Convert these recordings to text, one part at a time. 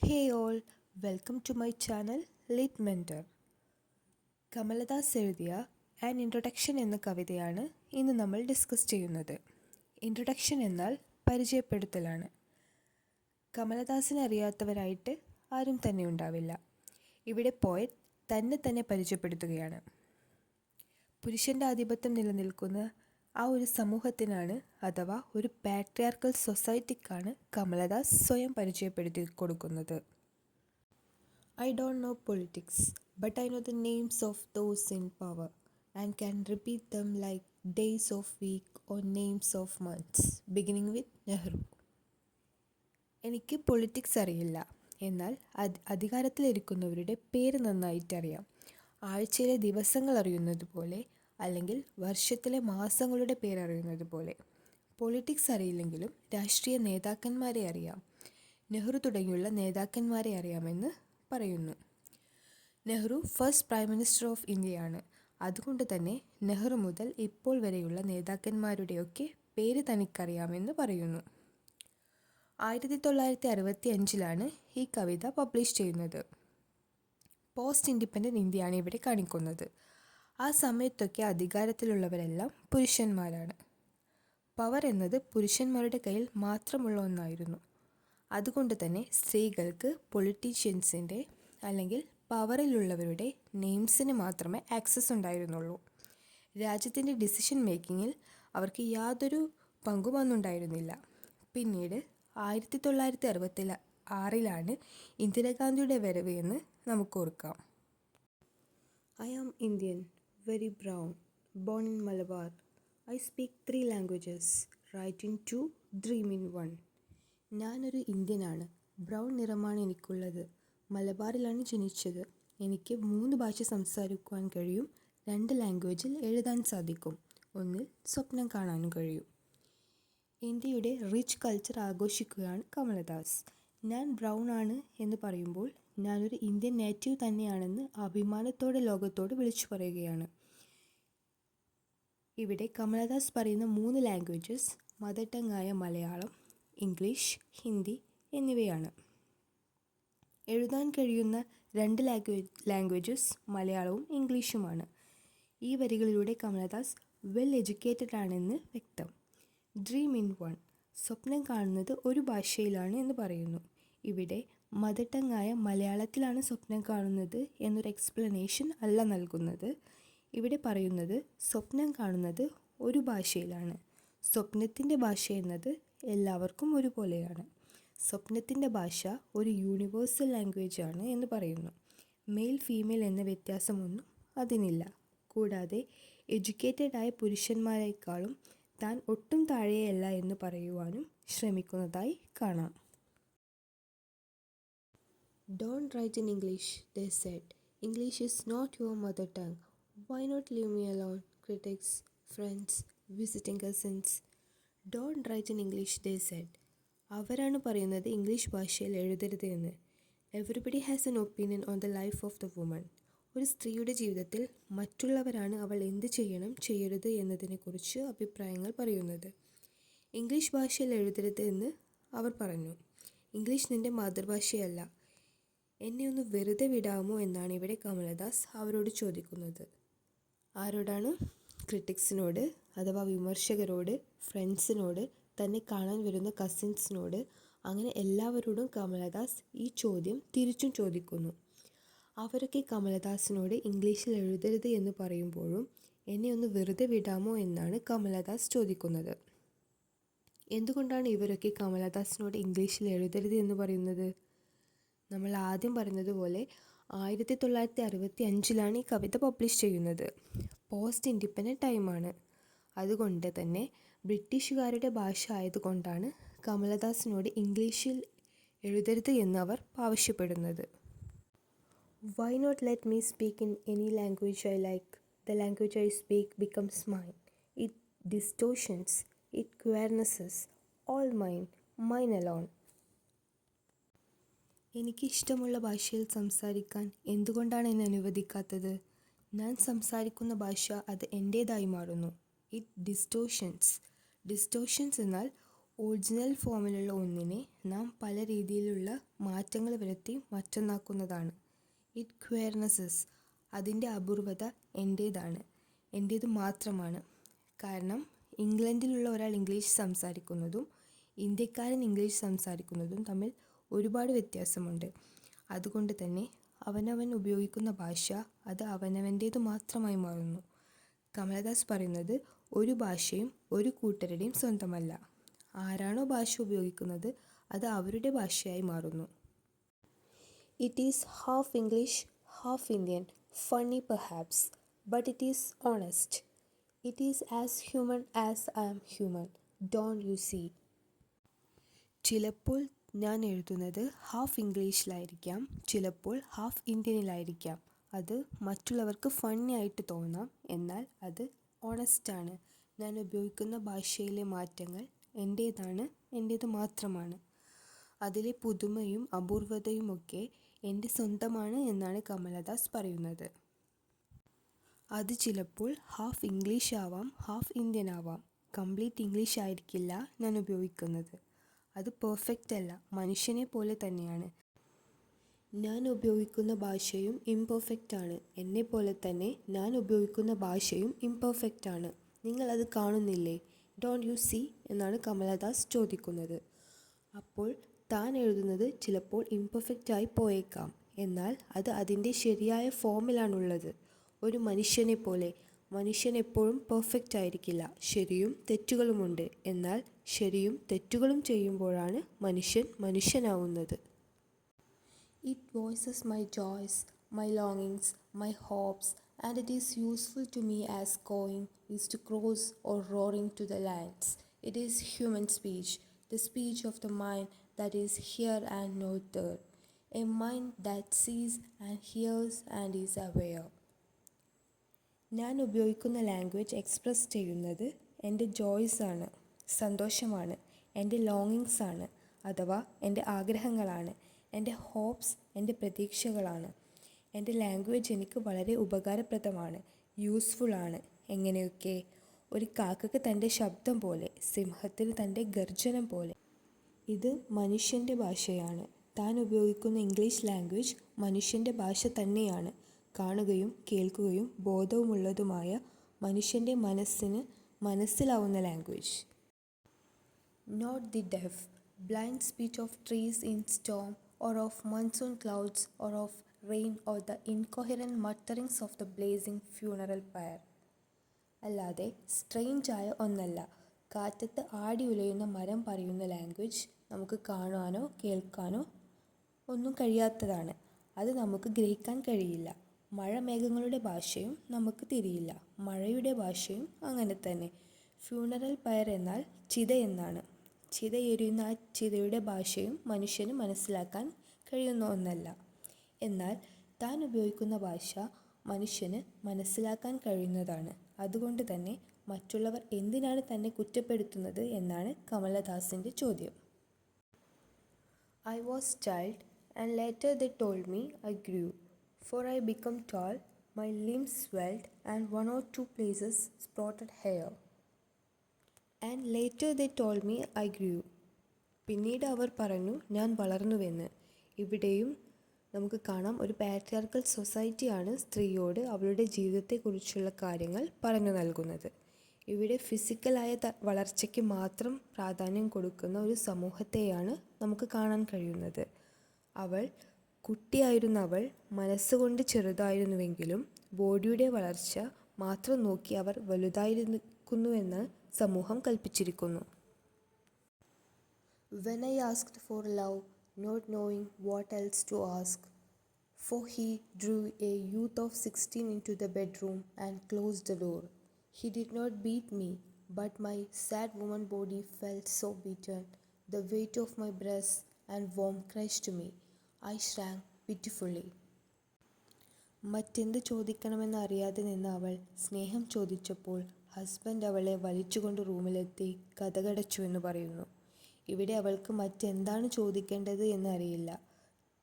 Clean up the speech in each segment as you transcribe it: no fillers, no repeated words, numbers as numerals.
Hey all, welcome to my channel Lit Mentor. Kamala Das എഴുതിയ an introduction എന്ന കവിതയാണ് ഇന്ന് നമ്മൾ ഡിസ്കസ് ചെയ്യുന്നത്. ഇൻട്രൊഡക്ഷൻ എന്നാൽ പരിചയപ്പെടുത്തലാണ്. കമലദാസിനെ അറിയാത്തവരായിട്ട് ആരും തന്നെ ഉണ്ടാവില്ല. ഇവിടെ പോയറ്റ് തന്നെ പരിചയപ്പെടുത്തുകയാണ്. പുരുഷൻ്റെ ആധിപത്യം നിലനിൽക്കുന്ന ആ ഒരു സമൂഹത്തിനാണ് അഥവാ ഒരു പാട്രിയാർക്കൽ സൊസൈറ്റിക്കാണ് കമലദാസ് സ്വയം പരിചയപ്പെടുത്തി കൊടുക്കുന്നത്. I don't know politics, but I know the names of those in power and can repeat them like days of week or names of months, beginning with Nehru. എനിക്ക് പൊളിറ്റിക്സ് അറിയില്ല, എന്നാൽ അധികാരത്തിലിരിക്കുന്നവരുടെ പേര് നന്നായിട്ടറിയാം. ആഴ്ചയിലെ ദിവസങ്ങൾ അറിയുന്നത് പോലെ, അല്ലെങ്കിൽ വർഷത്തിലെ മാസങ്ങളുടെ പേരറിയുന്നത് പോലെ. പൊളിറ്റിക്സ് അറിയില്ലെങ്കിലും രാഷ്ട്രീയ നേതാക്കന്മാരെ അറിയാം. നെഹ്റു തുടങ്ങിയുള്ള നേതാക്കന്മാരെ അറിയാമെന്ന് പറയുന്നു. Nehru first prime minister of ഇന്ത്യയാണ്. അതുകൊണ്ട് തന്നെ നെഹ്റു മുതൽ ഇപ്പോൾ വരെയുള്ള നേതാക്കന്മാരുടെയൊക്കെ പേര് തനിക്കറിയാമെന്ന് പറയുന്നു. 1965 ഈ കവിത പബ്ലിഷ് ചെയ്യുന്നത്. പോസ്റ്റ് ഇൻഡിപെൻഡൻറ്റ് ഇന്ത്യയാണ് ഇവിടെ കാണിക്കുന്നത്. ആ സമയത്തൊക്കെ അധികാരത്തിലുള്ളവരെല്ലാം പുരുഷന്മാരാണ്. പവർ എന്നത് പുരുഷന്മാരുടെ കയ്യിൽ മാത്രമുള്ള ഒന്നായിരുന്നു. അതുകൊണ്ട് തന്നെ സ്ത്രീകൾക്ക് പൊളിറ്റീഷ്യൻസിൻ്റെ അല്ലെങ്കിൽ പവറിലുള്ളവരുടെ നെയിംസിന് മാത്രമേ ആക്സസ് ഉണ്ടായിരുന്നുള്ളൂ. രാജ്യത്തിൻ്റെ ഡിസിഷൻ മേക്കിങ്ങിൽ അവർക്ക് യാതൊരു പങ്കും അന്നുണ്ടായിരുന്നില്ല. പിന്നീട് 1966 ഇന്ദിരാഗാന്ധിയുടെ വരവ് എന്ന് നമുക്ക് ഓർക്കാം. I am Indian, very brown, born in Malabar. I speak 3 languages, write in 2, dream in 1. ഞാനൊരു ഇന്ത്യനാണ്. ബ്രൗൺ നിറമാണ് എനിക്കുള്ളത്. മലബാറിലാണ് ജനിച്ചത്. എനിക്ക് 3 ഭാഷ സംസാരിക്കുവാൻ കഴിയും. 2 ലാംഗ്വേജിൽ എഴുതാൻ സാധിക്കും. 1 സ്വപ്നം കാണാനും കഴിയും. ഇന്ത്യയുടെ റിച്ച് കൾച്ചർ ആഘോഷിക്കുകയാണ് കമലദാസ്. ഞാൻ ബ്രൗൺ ആണ് എന്ന് പറയുമ്പോൾ ഞാനൊരു ഇന്ത്യൻ നേറ്റീവ് തന്നെയാണെന്ന് അഭിമാനത്തോടെ ലോകത്തോട് വിളിച്ചു പറയുകയാണ്. ഇവിടെ കമലദാസ് പറയുന്ന 3 ലാംഗ്വേജസ് മദർ ടങ്ങായ മലയാളം, ഇംഗ്ലീഷ്, ഹിന്ദി എന്നിവയാണ്. എഴുതാൻ കഴിയുന്ന 2 ലാംഗ്വേജസ് മലയാളവും ഇംഗ്ലീഷുമാണ്. ഈ വരികളിലൂടെ കമലദാസ് വെൽ എഡ്യൂക്കേറ്റഡ് ആണെന്ന് വ്യക്തം. ഡ്രീം ഇൻ 1, സ്വപ്നം കാണുന്നത് ഒരു ഭാഷയിലാണ് എന്ന് പറയുന്നു. ഇവിടെ മദർ ടങ്ങായ മലയാളത്തിലാണ് സ്വപ്നം കാണുന്നത് എന്നൊരു എക്സ്പ്ലനേഷൻ അല്ല നൽകുന്നത്. ഇവിടെ പറയുന്നത് സ്വപ്നം കാണുന്നത് ഒരു ഭാഷയിലാണ്. സ്വപ്നത്തിൻ്റെ ഭാഷ എന്നത് എല്ലാവർക്കും ഒരുപോലെയാണ്. സ്വപ്നത്തിൻ്റെ ഭാഷ ഒരു യൂണിവേഴ്സൽ ലാംഗ്വേജ് ആണ് എന്ന് പറയുന്നു. മെയിൽ ഫീമെയിൽ എന്ന വ്യത്യാസമൊന്നും അതിനില്ല. കൂടാതെ എഡ്യൂക്കേറ്റഡ് ആയ പുരുഷന്മാരെക്കാളും താൻ ഒട്ടും താഴെയല്ല എന്ന് പറയുവാനും ശ്രമിക്കുന്നതായി കാണാം. Don't write in English, they said. English is not your mother tongue. Why not leave me alone? Critics, friends, visiting cousins. Don't write in English, they said. അവരാണ് പറയുന്നത് ഇംഗ്ലീഷ് ഭാഷയിൽ എഴുതരുത് എന്ന്. Everybody has N opinion on the life of the woman. ഒരു സ്ത്രീയുടെ ജീവിതത്തിൽ മറ്റുള്ളവരാണ് അവൾ എന്ത് ചെയ്യണം ചെയ്യരുത് എന്നതിനെക്കുറിച്ച് അഭിപ്രായങ്ങൾ പറയുന്നത്. ഇംഗ്ലീഷ് ഭാഷയിൽ എഴുതരുത് എന്ന് അവർ പറഞ്ഞു. ഇംഗ്ലീഷ് നിൻ്റെ മാതൃഭാഷയല്ല. എന്നെ ഒന്ന് വെറുതെ വിടാമോ എന്നാണ് ഇവിടെ കമലദാസ് അവരോട് ചോദിക്കുന്നത്. ആരോടാണ്? ക്രിട്ടിക്സിനോട് അഥവാ വിമർശകരോട്, ഫ്രണ്ട്സിനോട്, തന്നെ കാണാൻ വരുന്ന കസിൻസിനോട്, അങ്ങനെ എല്ലാവരോടും കമലദാസ് ഈ ചോദ്യം തിരിച്ചും ചോദിക്കുന്നു. അവരൊക്കെ കമലദാസിനോട് ഇംഗ്ലീഷിൽ എഴുതരുത് എന്ന് പറയുമ്പോഴും എന്നെ ഒന്ന് വെറുതെ വിടാമോ എന്നാണ് കമലദാസ് ചോദിക്കുന്നത്. എന്തുകൊണ്ടാണ് ഇവരൊക്കെ കമലദാസിനോട് ഇംഗ്ലീഷിൽ എഴുതരുത് എന്ന് പറയുന്നത്? നമ്മൾ ആദ്യം പറഞ്ഞതുപോലെ 1965 ഈ കവിത പബ്ലിഷ് ചെയ്യുന്നത്. പോസ്റ്റ് ഇൻഡിപെൻഡൻറ്റ് ടൈമാണ്. അതുകൊണ്ട് തന്നെ ബ്രിട്ടീഷുകാരുടെ ഭാഷ ആയതുകൊണ്ടാണ് കമലദാസിനോട് ഇംഗ്ലീഷിൽ എഴുതരുത് എന്ന് അവർ ആവശ്യപ്പെടുന്നത്. Why not let me speak in any language I like? The language I speak becomes mine. It distortions, it queernesses, all mine, mine alone. എനിക്കിഷ്ടമുള്ള ഭാഷയിൽ സംസാരിക്കാൻ എന്തുകൊണ്ടാണ് എന്നെ അനുവദിക്കാത്തത്? ഞാൻ സംസാരിക്കുന്ന ഭാഷ അത് എൻ്റേതായി മാറുന്നു. It distortions. ഡിസ്റ്റോഷൻസ് എന്നാൽ ഒറിജിനൽ ഫോമിലുള്ള ഒന്നിനെ നാം പല രീതിയിലുള്ള മാറ്റങ്ങൾ വരുത്തി മറ്റൊന്നാക്കുന്നതാണ്. ഇറ്റ് ക്വയർനെസ്സസ്, അതിൻ്റെ അപൂർവത എൻ്റേതാണ്, എൻ്റേത് മാത്രമാണ്. കാരണം ഇംഗ്ലണ്ടിലുള്ള ഒരാൾ ഇംഗ്ലീഷ് സംസാരിക്കുന്നതും ഇന്ത്യക്കാരൻ ഇംഗ്ലീഷ് സംസാരിക്കുന്നതും തമ്മിൽ ഒരുപാട് വ്യത്യാസമുണ്ട്. അതുകൊണ്ട് തന്നെ അവനവൻ ഉപയോഗിക്കുന്ന ഭാഷ അത് അവനവൻ്റേത് മാത്രമായി മാറുന്നു. കമലദാസ് പറയുന്നത് ഒരു ഭാഷയും ഒരു കൂട്ടരുടെയും സ്വന്തമല്ല. ആരാണോ ഭാഷ ഉപയോഗിക്കുന്നത് അത് അവരുടെ ഭാഷയായി മാറുന്നു. It is half English, half Indian, funny perhaps, but it is honest. It is as human as I am human, don't you see. ചിലപ്പോൾ ഞാൻ എഴുതുന്നത് ഹാഫ് ഇംഗ്ലീഷിലായിരിക്കാം, ചിലപ്പോൾ ഹാഫ് ഇന്ത്യനിലായിരിക്കാം. അത് മറ്റുള്ളവർക്ക് ഫണ്ണി ആയിട്ട് തോന്നാം, എന്നാൽ അത് ഓണസ്റ്റാണ്. ഞാൻ ഉപയോഗിക്കുന്ന ഭാഷയിലെ മാറ്റങ്ങൾ എൻ്റേതാണ്, എൻ്റേത് മാത്രമാണ്. അതിലെ പുതുമയും അപൂർവതയുമൊക്കെ എൻ്റെ സ്വന്തമാണ് എന്നാണ് കമലദാസ് പറയുന്നത്. അത് ചിലപ്പോൾ ഹാഫ് ഇംഗ്ലീഷ് ആവാം, ഹാഫ് ഇന്ത്യൻ ആവാം. കംപ്ലീറ്റ് ഇംഗ്ലീഷ് ആയിരിക്കില്ല ഞാൻ ഉപയോഗിക്കുന്നത്. അത് പെർഫെക്റ്റ് അല്ല, മനുഷ്യനെ പോലെ തന്നെയാണ്. ഞാൻ ഉപയോഗിക്കുന്ന ഭാഷയും ഇംപെർഫെക്റ്റ് ആണ്. എന്നെപ്പോലെ തന്നെ ഞാൻ ഉപയോഗിക്കുന്ന ഭാഷയും ഇംപെർഫെക്റ്റ് ആണ്. നിങ്ങളത് കാണുന്നില്ലേ? ഡോണ്ട് യു സീ എന്നാണ് കമലദാസ് ചോദിക്കുന്നത്. അപ്പോൾ താൻ എഴുതുന്നത് ചിലപ്പോൾ ഇംപെർഫെക്റ്റായി പോയേക്കാം, എന്നാൽ അത് അതിൻ്റെ ശരിയായ ഫോമിലാണുള്ളത്. ഒരു മനുഷ്യനെ പോലെ. മനുഷ്യൻ എപ്പോഴും പെർഫെക്റ്റ് ആയിരിക്കില്ല. ശരിയും തെറ്റുകളുമുണ്ട്. എന്നാൽ ശരിയും തെറ്റുകളും ചെയ്യുമ്പോഴാണ് മനുഷ്യൻ മനുഷ്യനാവുന്നത്. It voices my joys, my longings, my hopes, and it is useful to me as going is to cross or roaring to the lands. It is human speech, the speech of the mind that is here and not there, a mind that sees and hears and is aware. ഞാൻ ഉപയോഗിക്കുന്ന language express ചെയ്യുന്നത് എൻ്റെ ജോയ്സ് ആണ്, സന്തോഷമാണ്, എൻ്റെ ലോങ്ങിങ്സ് ആണ് അഥവാ എൻ്റെ ആഗ്രഹങ്ങളാണ്, എൻ്റെ ഹോപ്സ് എൻ്റെ പ്രതീക്ഷകളാണ്. എൻ്റെ ലാംഗ്വേജ് എനിക്ക് വളരെ ഉപകാരപ്രദമാണ്, യൂസ്ഫുള്ളാണ്. എങ്ങനെയൊക്കെ? ഒരു കാക്കയ്ക്ക് തൻ്റെ ശബ്ദം പോലെ, സിംഹത്തിന് തൻ്റെ ഗർജനം പോലെ. ഇത് മനുഷ്യൻ്റെ ഭാഷയാണ്. താൻ ഉപയോഗിക്കുന്ന ഇംഗ്ലീഷ് ലാംഗ്വേജ് മനുഷ്യൻ്റെ ഭാഷ തന്നെയാണ്. കാണുകയും കേൾക്കുകയും ബോധവുമുള്ളതുമായ മനുഷ്യൻ്റെ മനസ്സിന് മനസ്സിലാവുന്ന language. Not the deaf, blind speech of trees in storm or of monsoon clouds or of rain or the incoherent mutterings of the blazing funeral pyre. അല്ലാതെ സ്ട്രെയിഞ്ച് ആയ ഒന്നല്ല. കാറ്റത്ത് ആടി ഉലയുന്ന മരം പറയുന്ന ലാംഗ്വേജ് നമുക്ക് കാണാനോ കേൾക്കാനോ ഒന്നും കഴിയാത്തതാണ്. അത് നമുക്ക് ഗ്രഹിക്കാൻ കഴിയില്ല. മഴമേഘങ്ങളുടെ ഭാഷയും നമുക്ക് തിരിയില്ല. മഴയുടെ ഭാഷയും അങ്ങനെ തന്നെ. ഫ്യൂണറൽ പയർ എന്നാൽ ചിത എന്നാണ്. ചിതയെരിയുന്ന ആ ചിതയുടെ ഭാഷയും മനുഷ്യന് മനസ്സിലാക്കാൻ കഴിയുന്ന ഒന്നല്ല. എന്നാൽ താൻ ഉപയോഗിക്കുന്ന ഭാഷ മനുഷ്യന് മനസ്സിലാക്കാൻ കഴിയുന്നതാണ്. അതുകൊണ്ട് തന്നെ മറ്റുള്ളവർ എന്തിനാണ് തന്നെ കുറ്റപ്പെടുത്തുന്നത് എന്നാണ് കമലദാസിൻ്റെ ചോദ്യം. I was child and later they told me I grew, for I become tall, my limbs swelled and 1 or 2 places sprouted hair. And later they told me I grew. പിന്നീട് അവർ പറഞ്ഞു ഞാൻ വളർന്നുവെന്ന്. ഇവിടെയും നമുക്ക് കാണാം ഒരു പാട്രിയാർക്കൽ സൊസൈറ്റിയാണ് സ്ത്രീയോട് അവളുടെ ജീവിതത്തെക്കുറിച്ചുള്ള കാര്യങ്ങൾ പറഞ്ഞു നൽകുന്നത്. ഇവിടെ ഫിസിക്കലായ വളർച്ചയ്ക്ക് മാത്രം പ്രാധാന്യം കൊടുക്കുന്ന ഒരു സമൂഹത്തെയാണ് നമുക്ക് കാണാൻ കഴിയുന്നത്. കുട്ടിയായിരുന്ന അവൾ മനസ്സുകൊണ്ട് ചെറുതായിരുന്നുവെങ്കിലും ബോഡിയുടെ വളർച്ച മാത്രം നോക്കി അവർ വലുതായിരിക്കുന്നുവെന്ന് സമൂഹം കൽപ്പിച്ചിരിക്കുന്നു. When I asked for love, not knowing what else to ask, for he drew a youth of 16 into the bedroom and closed the door. He did not beat me, but my sad woman body felt so beaten, the weight of my breast and warmth crushed me. I shrank pitifully. മറ്റെന്ത് ചോദിക്കണമെന്ന് അറിയാതെ നിന്ന അവൾ സ്നേഹം ചോദിച്ചപ്പോൾ husband അവളെ വലിച്ചുകൊണ്ട് റൂമിലെത്തി കതകടച്ചുവെന്ന് പറയുന്നു. ഇവിടെ അവൾക്ക് മറ്റെന്താണ് ചോദിക്കേണ്ടത് എന്നറിയില്ല.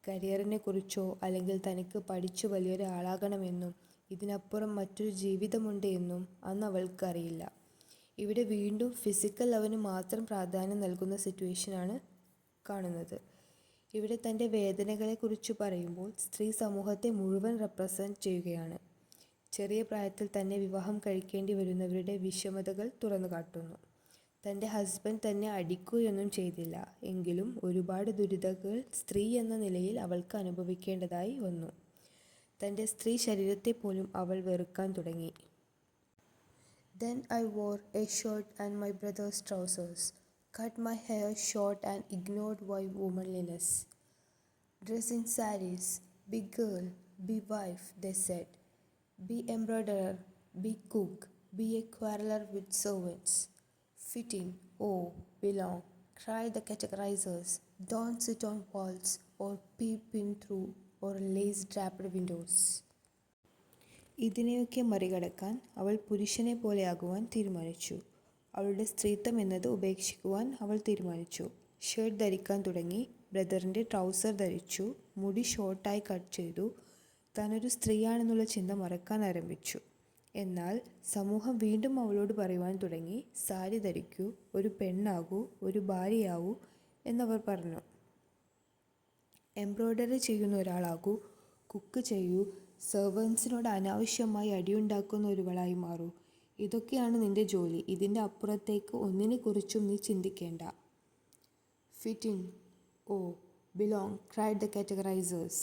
കരിയറിനെ കുറിച്ചോ അല്ലെങ്കിൽ തനിക്ക് പഠിച്ചു വലിയൊരാളാകണമെന്നും ഇതിനപ്പുറം മറ്റൊരു ജീവിതമുണ്ട് എന്നും അന്ന് അവൾക്ക് അറിയില്ല. ഇവിടെ വീണ്ടും ഫിസിക്കൽ ലവിന് മാത്രം പ്രാധാന്യം നൽകുന്ന സിറ്റുവേഷനാണ് കാണുന്നത്. ഇവിടെ തൻ്റെ വേദനകളെക്കുറിച്ച് പറയുമ്പോൾ സ്ത്രീ സമൂഹത്തെ മുഴുവൻ റെപ്രസെൻറ്റ് ചെയ്യുകയാണ്. ചെറിയ പ്രായത്തിൽ തന്നെ വിവാഹം കഴിക്കേണ്ടി വരുന്നവരുടെ വിഷമതകൾ തുറന്നു കാട്ടുന്നു. തൻ്റെ ഹസ്ബൻഡ് തന്നെ അടിക്കുകയൊന്നും ചെയ്തില്ല, എങ്കിലും ഒരുപാട് ദുരിതങ്ങൾ സ്ത്രീ എന്ന നിലയിൽ അവൾക്ക് അനുഭവിക്കേണ്ടതായി വന്നു. തൻ്റെ സ്ത്രീ ശരീരത്തെ പോലും അവൾ വെറുക്കാൻ തുടങ്ങി. Then I wore a shirt and my brother's trousers, cut my hair short and ignored my womanliness. Dress in sarees, be girl, be wife, they said. Be embroiderer, be cook, be a quarreler with servants. Fit in, oh, belong, cry the categorizers. Don't sit on walls or peep in through or lace-draped windows. ഇതിനെയൊക്കെ മറികടക്കാൻ അവൾ പുരുഷനെ പോലെയാകുവാൻ തീരുമാനിച്ചു. അവളുടെ സ്ത്രീത്വം എന്നത് ഉപേക്ഷിക്കുവാൻ അവൾ തീരുമാനിച്ചു. Shirt ധരിക്കാൻ തുടങ്ങി, ബ്രദറിൻ്റെ ട്രൗസർ ധരിച്ചു, മുടി ഷോർട്ടായി കട്ട് ചെയ്തു. താനൊരു സ്ത്രീയാണെന്നുള്ള ചിന്ത മറക്കാൻ ആരംഭിച്ചു. എന്നാൽ സമൂഹം വീണ്ടും അവളോട് പറയുവാൻ തുടങ്ങി, സാരി ധരിക്കൂ, ഒരു പെണ്ണാകൂ, ഒരു ഭാര്യയാവൂ എന്നവർ പറഞ്ഞു. എംബ്രോയ്ഡറി ചെയ്യുന്ന ഒരാളാകൂ, കുക്ക് ചെയ്യൂ, സെർവൻസിനോട് അനാവശ്യമായി അടിയുണ്ടാക്കുന്ന ഒരുവളായി മാറൂ. ഇതൊക്കെയാണ് നിന്റെ ജോലി. ഇതിൻ്റെ അപ്പുറത്തേക്ക് ഒന്നിനെക്കുറിച്ചും നീ ചിന്തിക്കേണ്ട. Fit in, oh, belong, cried the categorizers.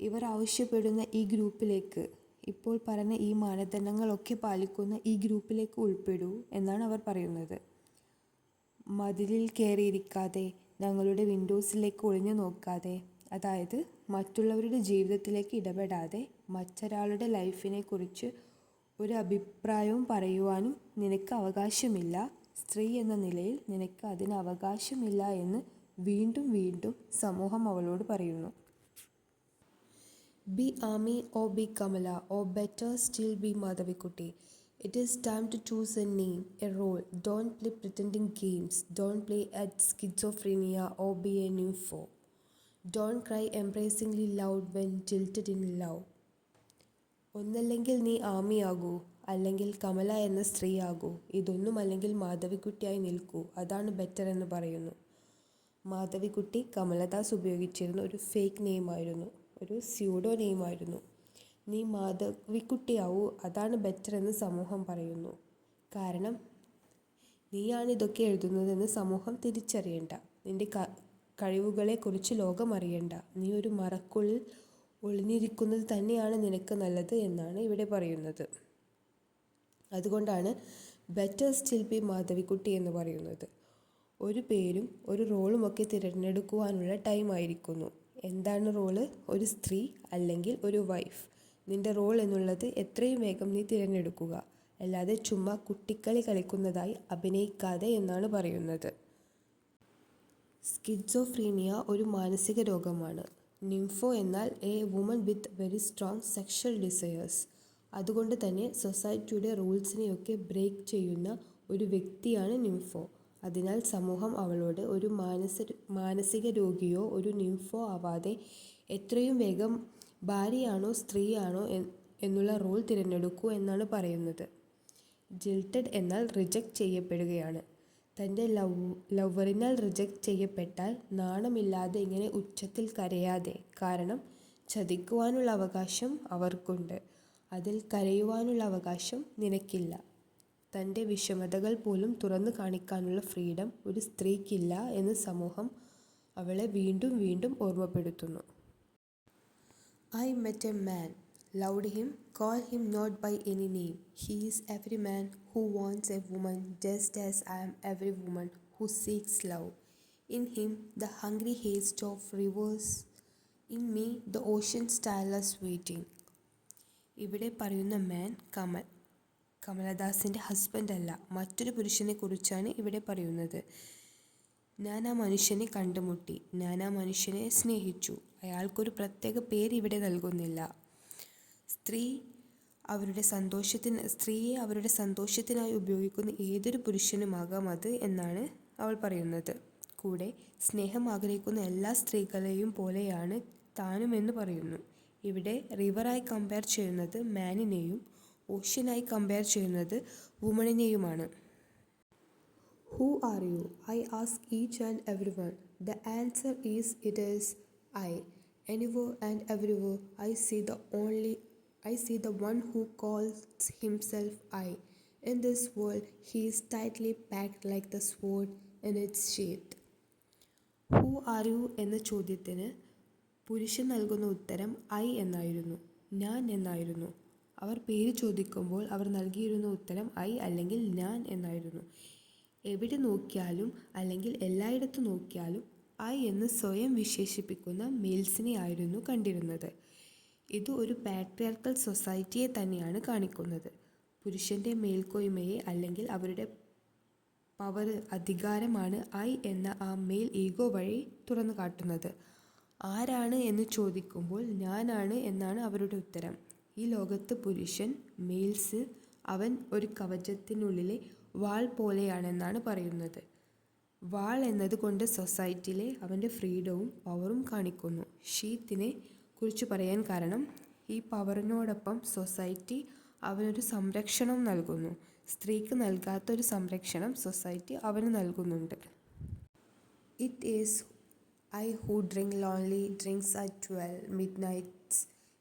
ഇവർ ആവശ്യപ്പെടുന്ന ഈ ഗ്രൂപ്പിലേക്ക്, ഇപ്പോൾ പറഞ്ഞ ഈ മാനദണ്ഡങ്ങളൊക്കെ പാലിക്കുന്ന ഈ ഗ്രൂപ്പിലേക്ക് ഉൾപ്പെടൂ എന്നാണ് അവർ പറയുന്നത്. മതിലിൽ കയറിയിരിക്കാതെ, ഞങ്ങളുടെ വിൻഡോസിലേക്ക് ഒളിഞ്ഞു നോക്കാതെ, അതായത് മറ്റുള്ളവരുടെ ജീവിതത്തിലേക്ക് ഇടപെടാതെ, മറ്റൊരാളുടെ ലൈഫിനെ കുറിച്ച് ഒരു അഭിപ്രായവും പറയുവാനും നിനക്ക് അവകാശമില്ല. സ്ത്രീ എന്ന നിലയിൽ നിനക്ക് അതിന് അവകാശമില്ല എന്ന് വീണ്ടും വീണ്ടും സമൂഹം അവളോട് പറയുന്നു. Be Ami or be Kamala, or better still be Madhavikutty. It is time to choose a name, a role. Don't play pretending games. Don't play at schizophrenia or be a nympho. Don't cry embracingly loud when jilted in love. ഒന്നല്ലെങ്കിൽ നീ ആമിയാകൂ, അല്ലെങ്കിൽ കമല എന്ന സ്ത്രീയാകൂ. ഇതൊന്നും അല്ലെങ്കിൽ മാധവിക്കുട്ടിയായി നിൽക്കൂ. അതാണ് better എന്ന് പറയുന്നു. മാധവിക്കുട്ടി കമലദാസ് ഉപയോഗിച്ചിരുന്ന ഒരു ഫേക്ക് നെയിമായിരുന്നു, ഒരു സ്യൂഡോ നെയിമായിരുന്നു. നീ മാധവിക്കുട്ടിയാവൂ, അതാണ് ബെറ്റർ എന്ന് സമൂഹം പറയുന്നു. കാരണം നീയാണ് ഇതൊക്കെ എഴുതുന്നതെന്ന് സമൂഹം തിരിച്ചറിയണ്ട. നിൻ്റെ കഴിവുകളെക്കുറിച്ച് ലോകം അറിയണ്ട. നീ ഒരു മറക്കുള്ളിൽ ഒളിഞ്ഞിരിക്കുന്നത് തന്നെയാണ് നിനക്ക് നല്ലത് എന്നാണ് ഇവിടെ പറയുന്നത്. അതുകൊണ്ടാണ് ബെറ്റർ സ്റ്റിൽ ബി മാധവിക്കുട്ടി എന്ന് പറയുന്നത്. ഒരു പേരും ഒരു റോളുമൊക്കെ തിരഞ്ഞെടുക്കുവാനുള്ള ടൈമായിരിക്കുന്നു. എന്താണ് റോള്? ഒരു സ്ത്രീ അല്ലെങ്കിൽ ഒരു വൈഫ്. നിൻ്റെ റോൾ എന്നുള്ളത് എത്രയും വേഗം നീ തിരഞ്ഞെടുക്കുക, അല്ലാതെ ചുമ്മാ കുട്ടിക്കളി കളിക്കുന്നതായി അഭിനയിക്കാതെ എന്നാണ് പറയുന്നത്. സ്കിസോഫ്രീനിയ ഒരു മാനസിക രോഗമാണ്. നിംഫോ എന്നാൽ A woman with very strong sexual desires. അതുകൊണ്ട് തന്നെ സൊസൈറ്റിയുടെ റൂൾസിനെയൊക്കെ ബ്രേക്ക് ചെയ്യുന്ന ഒരു വ്യക്തിയാണ് നിംഫോ. അതിനാൽ സമൂഹം അവളോട് ഒരു മാനസിക രോഗിയോ ഒരു നിംഫോ ആവാതെ എത്രയും വേഗം ഭാര്യയാണോ സ്ത്രീയാണോ എന്നുള്ള റോൾ തിരഞ്ഞെടുക്കൂ എന്നാണ് പറയുന്നത്. ജിൽറ്റഡ് എന്നാൽ റിജക്റ്റ് ചെയ്യപ്പെടുകയാണ്. തൻ്റെ ലവറിനാൽ റിജക്റ്റ് ചെയ്യപ്പെട്ടാൽ നാണമില്ലാതെ ഇങ്ങനെ ഉച്ചത്തിൽ കരയാതെ, കാരണം ചതിക്കുവാനുള്ള അവകാശം അവർക്കുണ്ട്, അതിൽ കരയുവാനുള്ള അവകാശം നിനക്കില്ല. തൻ്റെ വിഷമതകൾ പോലും തുറന്നു കാണിക്കാനുള്ള ഫ്രീഡം ഒരു സ്ത്രീക്കില്ല എന്ന് സമൂഹം അവളെ വീണ്ടും വീണ്ടും ഓർമ്മപ്പെടുത്തുന്നു. I met a man, loved him, call him not by any name. He is every man who wants a woman just as I am every woman who seeks love. In him the hungry haste of rivers, in me the ocean stillness waiting. ഇവിടെ പറയുന്ന മാൻ കമലദാസിൻ്റെ husband അല്ല, മറ്റൊരു പുരുഷനെ കുറിച്ചാണ് ഇവിടെ പറയുന്നത്. ഞാൻ ആ മനുഷ്യനെ കണ്ടുമുട്ടി, ഞാൻ ആ മനുഷ്യനെ സ്നേഹിച്ചു. അയാൾക്കൊരു പ്രത്യേക പേര് ഇവിടെ നൽകുന്നില്ല. സ്ത്രീയെ അവരുടെ സന്തോഷത്തിനായി ഉപയോഗിക്കുന്ന ഏതൊരു പുരുഷനുമാകാം അത് എന്നാണ് അവൾ പറയുന്നത്. കൂടെ സ്നേഹം ആഗ്രഹിക്കുന്ന എല്ലാ സ്ത്രീകളെയും പോലെയാണ് താനുമെന്ന് പറയുന്നു. ഇവിടെ റിവറായി കമ്പയർ ചെയ്യുന്നത് മാനിനെയും ഓഷ്യനായി കമ്പയർ ചെയ്യുന്നത് വുമണിനെയുമാണ്. Who are you? I ask each and every one. The answer is it is I. Anywhere and everywhere I see the one who calls himself I. In this world, he is tightly packed like the sword in its sheath. Who are U എന്ന ചോദ്യത്തിന് പുരുഷൻ നൽകുന്ന ഉത്തരം I എന്നായിരുന്നു, ഞാൻ എന്നായിരുന്നു. അവർ പേര് ചോദിക്കുമ്പോൾ അവർ നൽകിയിരുന്ന ഉത്തരം ഐ അല്ലെങ്കിൽ ഞാൻ എന്നായിരുന്നു. എവിടെ നോക്കിയാലും അല്ലെങ്കിൽ എല്ലായിടത്തും നോക്കിയാലും ഐ എന്ന് സ്വയം വിശേഷിപ്പിക്കുന്ന മെയിൽസിനെ ആയിരുന്നു കണ്ടിരുന്നത്. ഇത് ഒരു പാട്രിയാർക്കൽ സൊസൈറ്റിയെ തന്നെയാണ് കാണിക്കുന്നത്. പുരുഷൻ്റെ മേൽക്കോയ്മയെ അല്ലെങ്കിൽ അവരുടെ പവർ, അധികാരമാണ് ഐ എന്ന ആ മെയിൽ ഈഗോ വഴി തുറന്നു കാട്ടുന്നത്. ആരാണ് എന്ന് ചോദിക്കുമ്പോൾ ഞാനാണ് എന്നാണ് അവരുടെ ഉത്തരം. ഈ ലോകത്ത് പുരുഷൻ, മെയിൽസ്, അവൻ ഒരു കവചത്തിനുള്ളിലെ വാൾ പോലെയാണെന്നാണ് പറയുന്നത്. വാൾ എന്നത് കൊണ്ട് സൊസൈറ്റിയിലെ അവൻ്റെ ഫ്രീഡവും പവറും കാണിക്കുന്നു. ഷീത്തിനെ കുറിച്ച് പറയാൻ കാരണം ഈ പവറിനോടൊപ്പം സൊസൈറ്റി അവനൊരു സംരക്ഷണം നൽകുന്നു. സ്ത്രീക്ക് നൽകാത്തൊരു സംരക്ഷണം സൊസൈറ്റി അവന് നൽകുന്നുണ്ട്. It is I who drink lonely drinks at 12 midnights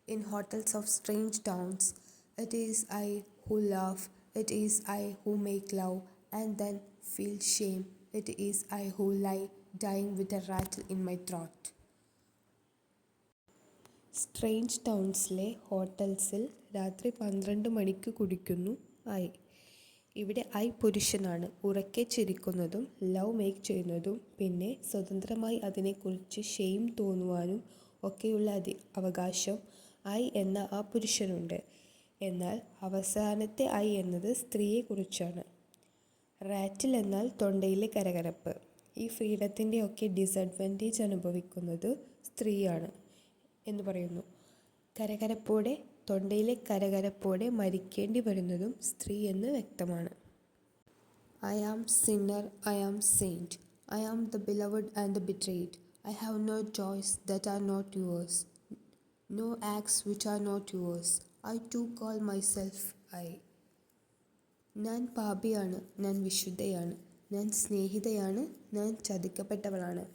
in hotels of strange towns. It is I who laugh. It is I who make love and then feel shame. It is I who lie dying with a rattle in my throat. Strange ടൗൺസിലെ ഹോട്ടൽസിൽ രാത്രി 12 മണിക്ക് കുടിക്കുന്നു I. ഇവിടെ I പുരുഷനാണ്, ഉറക്കെ ചിരിക്കുന്നതും love make ചെയ്യുന്നതും പിന്നെ സ്വതന്ത്രമായി അതിനെക്കുറിച്ച് ഷെയിം തോന്നുവാനും ഒക്കെയുള്ള അവകാശം ഐ എന്ന ആ പുരുഷനുണ്ട്. എന്നാൽ അവസാനത്തെ ഐ എന്നത് സ്ത്രീയെക്കുറിച്ചാണ്. റാറ്റിൽ എന്നാൽ തൊണ്ടയിലെ കരകരപ്പ്. ഈ ഫ്രീഡത്തിൻ്റെ ഒക്കെ ഡിസഡ്വാൻറ്റേജ് അനുഭവിക്കുന്നത് സ്ത്രീയാണ് എന്ന് പറയുന്നു. തൊണ്ടയിലെ കരകരപ്പോടെ മരിക്കേണ്ടി വരുന്നതും സ്ത്രീ എന്ന് വ്യക്തമാണ്. I am sinner, I am saint. I am the beloved and the betrayed. I have no joys that are not yours, no acts which are not yours. I too call myself I. ഞാൻ പാപിയാണ്, ഞാൻ വിശുദ്ധയാണ്, ഞാൻ സ്നേഹിതയാണ്, ഞാൻ ചതിക്കപ്പെട്ടവളാണ്.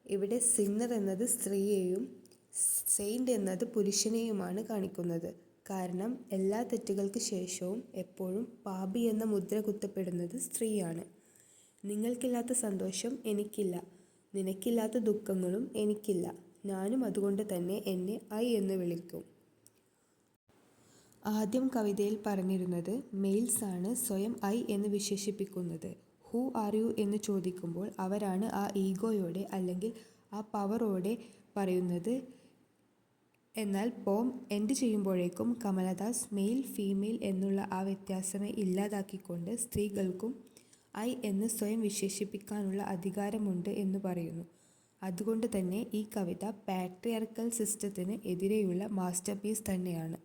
ഇവിടെ Sinner എന്നത് സ്ത്രീയെയും saint എന്നത് പുരുഷനെയുമാണ് കാണിക്കുന്നത്. കാരണം എല്ലാ തെറ്റുകൾക്ക് ശേഷവും എപ്പോഴും പാപി എന്ന മുദ്ര കുത്തപ്പെടുന്നത് സ്ത്രീയാണ്. നിങ്ങൾക്കില്ലാത്ത സന്തോഷം എനിക്കില്ല, നിനക്കില്ലാത്ത ദുഃഖങ്ങളും എനിക്കില്ല. ഞാനും അതുകൊണ്ട് തന്നെ എന്നെ ഐ എന്ന് വിളിക്കും. ആദ്യം കവിതയിൽ പറഞ്ഞിരുന്നത് മെയിൽസാണ് സ്വയം ഐ എന്ന് വിശേഷിപ്പിക്കുന്നത്. ഹൂ ആർ യു എന്ന് ചോദിക്കുമ്പോൾ അവരാണ് ആ ഈഗോയോടെ അല്ലെങ്കിൽ ആ പവറോടെ പറയുന്നത്. എന്നാൽ പോം എൻഡ് ചെയ്യുമ്പോഴേക്കും കമലദാസ് മെയിൽ ഫീമെയിൽ എന്നുള്ള ആ വ്യത്യാസമേ ഇല്ലാതാക്കിക്കൊണ്ട് സ്ത്രീകൾക്കും ഐ എന്ന് സ്വയം വിശേഷിപ്പിക്കാനുള്ള അധികാരമുണ്ട് എന്ന് പറയുന്നു. അതുകൊണ്ട് തന്നെ ഈ കവിത പാട്രിയാർക്കൽ സിസ്റ്റത്തിന് എതിരെയുള്ള മാസ്റ്റർപീസ് തന്നെയാണ്.